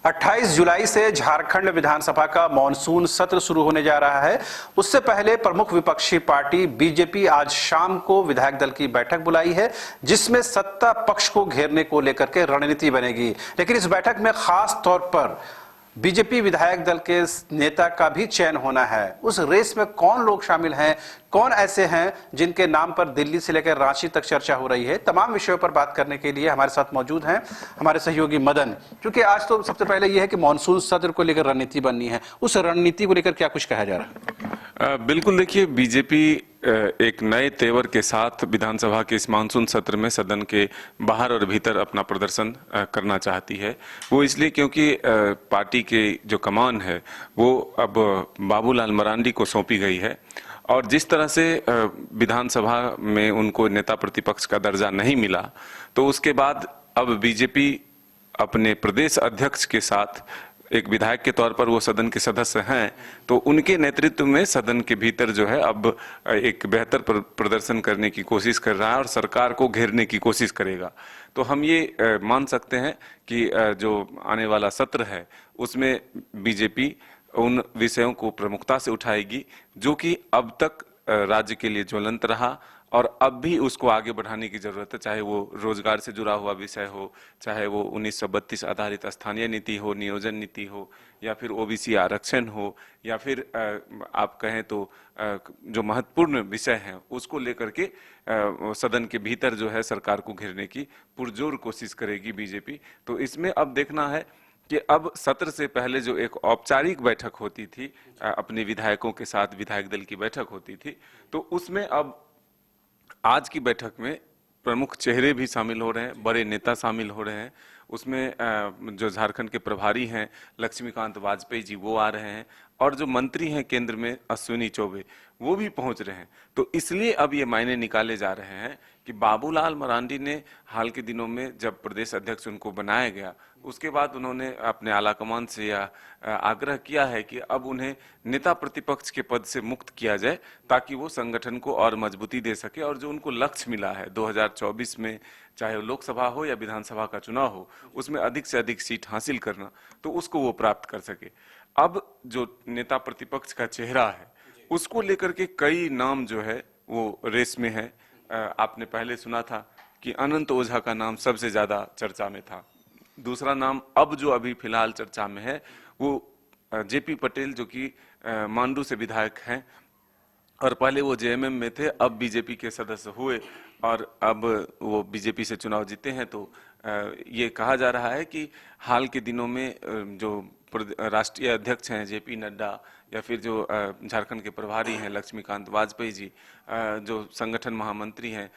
28 जुलाई से झारखंड विधानसभा का मॉनसून सत्र शुरू होने जा रहा है। उससे पहले प्रमुख विपक्षी पार्टी बीजेपी आज शाम को विधायक दल की बैठक बुलाई है, जिसमें सत्ता पक्ष को घेरने को लेकर के रणनीति बनेगी। लेकिन इस बैठक में खास तौर पर बीजेपी विधायक दल के नेता का भी चयन होना है। उस रेस में कौन लोग शामिल हैं, कौन ऐसे हैं जिनके नाम पर दिल्ली से लेकर रांची तक चर्चा हो रही है, तमाम विषयों पर बात करने के लिए हमारे साथ मौजूद हैं हमारे सहयोगी मदन। क्योंकि आज तो सबसे पहले यह है कि मानसून सत्र को लेकर रणनीति बननी है, उस रणनीति को लेकर क्या कुछ कहा जा रहा है? बिल्कुल, देखिए, बीजेपी एक नए तेवर के साथ विधानसभा के इस मानसून सत्र में सदन के बाहर और भीतर अपना प्रदर्शन करना चाहती है। वो इसलिए क्योंकि पार्टी के जो कमान है वो अब बाबूलाल मरांडी को सौंपी गई है, और जिस तरह से विधानसभा में उनको नेता प्रतिपक्ष का दर्जा नहीं मिला, तो उसके बाद अब बीजेपी अपने प्रदेश अध्यक्ष के साथ एक विधायक के तौर पर वो सदन के सदस्य हैं, तो उनके नेतृत्व में सदन के भीतर जो है अब एक बेहतर प्रदर्शन करने की कोशिश कर रहा है और सरकार को घेरने की कोशिश करेगा। तो हम ये मान सकते हैं कि जो आने वाला सत्र है उसमें बीजेपी उन विषयों को प्रमुखता से उठाएगी जो कि अब तक राज्य के लिए ज्वलंत रहा और अब भी उसको आगे बढ़ाने की जरूरत है, चाहे वो रोजगार से जुड़ा हुआ विषय हो, चाहे वो 1932 आधारित स्थानीय नीति हो, नियोजन नीति हो, या फिर ओबीसी आरक्षण हो, या फिर आप कहें तो जो महत्वपूर्ण विषय हैं उसको लेकर के सदन के भीतर जो है सरकार को घेरने की पुरजोर कोशिश करेगी बीजेपी। तो इसमें अब देखना है कि अब सत्र से पहले जो एक औपचारिक बैठक होती थी, अपने विधायकों के साथ विधायक दल की बैठक होती थी, तो उसमें अब आज की बैठक में प्रमुख चेहरे भी शामिल हो रहे हैं, बड़े नेता शामिल हो रहे हैं। उसमें जो झारखंड के प्रभारी हैं लक्ष्मीकांत वाजपेयी जी वो आ रहे हैं, और जो मंत्री हैं केंद्र में अश्विनी चौबे वो भी पहुंच रहे हैं। तो इसलिए अब ये मायने निकाले जा रहे हैं कि बाबूलाल मरांडी ने हाल के दिनों में जब प्रदेश अध्यक्ष उनको बनाया गया, उसके बाद उन्होंने अपने आलाकमान से यह आग्रह किया है कि अब उन्हें नेता प्रतिपक्ष के पद से मुक्त किया जाए, ताकि वो संगठन को और मजबूती दे सके और जो उनको लक्ष्य मिला है 2024 में, चाहे लोकसभा हो या विधानसभा का चुनाव हो, उसमें अधिक से अधिक सीट हासिल करना, तो उसको वो प्राप्त कर सके। अब जो नेता प्रतिपक्ष का चेहरा है उसको लेकर के कई नाम जो है वो रेस में है। आपने पहले सुना था कि अनंत ओझा का नाम सबसे ज्यादा चर्चा में था। दूसरा नाम अब जो अभी फिलहाल चर्चा में है वो जेपी पटेल, जो कि मांडू से विधायक हैं और पहले वो जेएमएम में थे, अब बीजेपी के सदस्य हुए और अब वो बीजेपी से चुनाव जीते हैं। तो ये कहा जा रहा है कि हाल के दिनों में जो राष्ट्रीय अध्यक्ष हैं जेपी नड्डा, या फिर जो झारखंड के प्रभारी हैं लक्ष्मीकांत वाजपेयी जी, जो संगठन महामंत्री हैं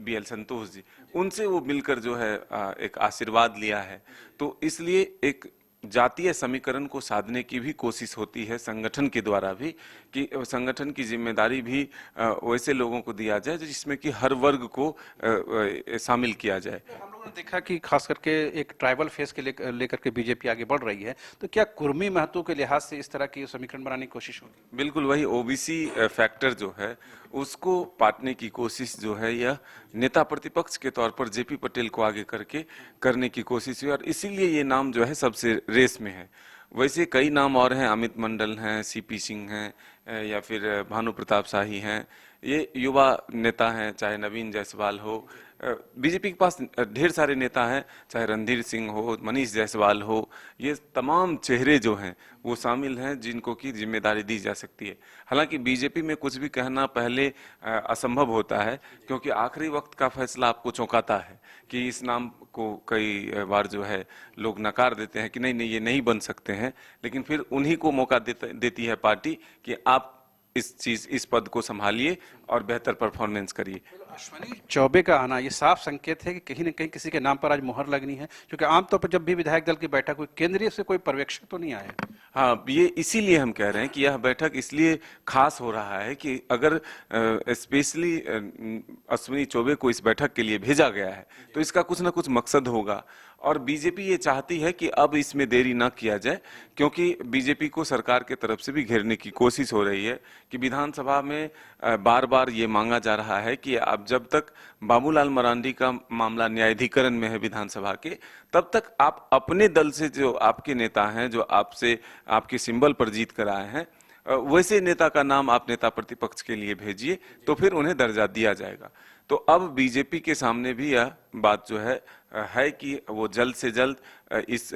बीएल संतोष जी, उनसे वो मिलकर जो है एक आशीर्वाद लिया है। तो इसलिए एक जातीय समीकरण को साधने की भी कोशिश होती है संगठन के द्वारा भी, कि संगठन की जिम्मेदारी भी वैसे लोगों को दिया जाए जिसमें कि हर वर्ग को शामिल किया जाए। हम लोगों ने देखा कि खास करके एक ट्राइबल फेस के लेकर के बीजेपी आगे बढ़ रही है, तो क्या कुर्मी महतो के लिहाज से इस तरह की समीकरण बनाने की कोशिश होगी? बिल्कुल, वही ओबीसी फैक्टर जो है उसको पाटने की कोशिश जो है यह नेता प्रतिपक्ष के तौर पर जेपी पटेल को आगे करके करने की कोशिश हुई, और इसीलिए ये नाम जो है सबसे रेस में है। वैसे कई नाम और हैं, अमित मंडल हैं, सीपी सिंह हैं, या फिर भानु प्रताप शाही हैं, ये युवा नेता हैं, चाहे नवीन जायसवाल हो। बीजेपी के पास ढेर सारे नेता हैं, चाहे रणधीर सिंह हो, मनीष जायसवाल हो, ये तमाम चेहरे जो हैं वो शामिल हैं जिनको की जिम्मेदारी दी जा सकती है। हालांकि बीजेपी में कुछ भी कहना पहले असंभव होता है, क्योंकि आखिरी वक्त का फैसला आपको चौंकाता है कि इस नाम को कई बार जो है लोग नकार देते हैं कि नहीं नहीं ये नहीं बन सकते हैं, लेकिन फिर उन्हीं को मौका देती है पार्टी कि आप इस पद को संभालिए और बेहतर परफॉर्मेंस करिए। अश्विनी चौबे का आना ये साफ संकेत है कि कहीं न कहीं किसी के नाम पर आज मुहर लगनी है, क्योंकि आमतौर पर जब भी विधायक दल की बैठक हुई केंद्रीय से कोई पर्यवेक्षक तो नहीं आया। हाँ, ये इसीलिए हम कह रहे हैं कि यह बैठक इसलिए खास हो रहा है कि अगर स्पेशली अश्विनी चौबे को इस बैठक के लिए भेजा गया है तो इसका कुछ ना कुछ मकसद होगा, और बीजेपी ये चाहती है कि अब इसमें देरी ना किया जाए, क्योंकि बीजेपी को सरकार के तरफ से भी घेरने की कोशिश हो रही है कि विधानसभा में बार बार ये मांगा जा रहा है कि अब जब तक बाबूलाल मरांडी का मामला न्यायाधिकरण में है विधानसभा के, तब तक आप अपने दल से जो आपके नेता हैं, जो आपसे आपके सिंबल पर जीत कर आए हैं, वैसे नेता का नाम आप नेता प्रतिपक्ष के लिए भेजिए, तो फिर उन्हें दर्जा दिया जाएगा। तो अब बीजेपी के सामने भी यह बात जो है कि वो जल्द से जल्द इस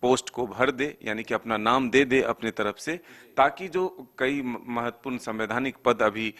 पोस्ट को भर दे, यानी कि अपना नाम दे दे अपने तरफ से, ताकि जो कई महत्वपूर्ण संवैधानिक पद अभी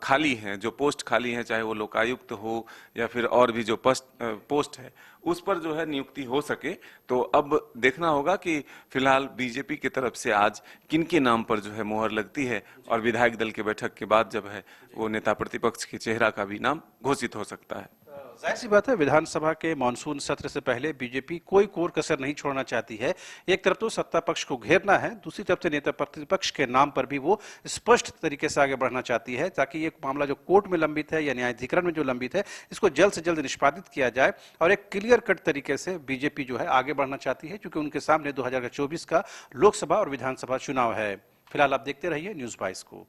खाली हैं, जो पोस्ट खाली हैं, चाहे वो लोकायुक्त हो या फिर और भी जो पोस्ट है, उस पर जो है नियुक्ति हो सके। तो अब देखना होगा कि फिलहाल बीजेपी की तरफ से आज किनके नाम पर जो है मोहर लगती है, और विधायक दल के बैठक के बाद जब है वो नेता प्रतिपक्ष के चेहरा का भी नाम घोषित हो सकता है। जाहिर सी बात है, विधानसभा के मानसून सत्र से पहले बीजेपी कोई कोर कसर नहीं छोड़ना चाहती है। एक तरफ तो सत्ता पक्ष को घेरना है, दूसरी तरफ से नेता प्रतिपक्ष के नाम पर भी वो स्पष्ट तरीके से आगे बढ़ना चाहती है, ताकि ये मामला जो कोर्ट में लंबित है या न्यायाधिकरण में जो लंबित है, इसको जल्द से जल्द निष्पादित किया जाए और एक क्लियर कट तरीके से बीजेपी जो है आगे बढ़ना चाहती है, क्योंकि उनके सामने 2024 का लोकसभा और विधानसभा चुनाव है। फिलहाल आप देखते रहिए न्यूज़ 22 को।